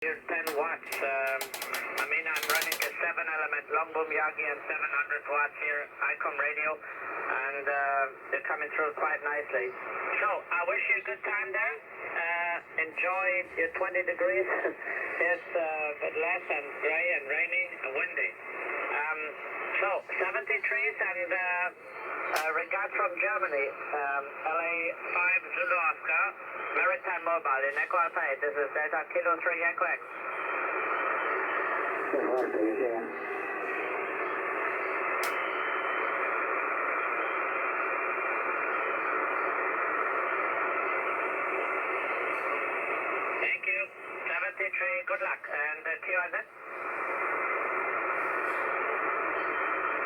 Here's 10 watts. I'm running a 7-element long boom Yagi and 700 watts here, ICOM radio, and they're coming through quite nicely. So, I wish you a good time there. Enjoy your 20 degrees. It's a bit less and gray and rainy and windy. So, 70 trees and regards from Germany, LA5 Zulu Oscar, Maritime Mobile in Echo Alpha 8. This is Delta Kilo 3 Echo X. Thank you. 73, good luck. And QRZ?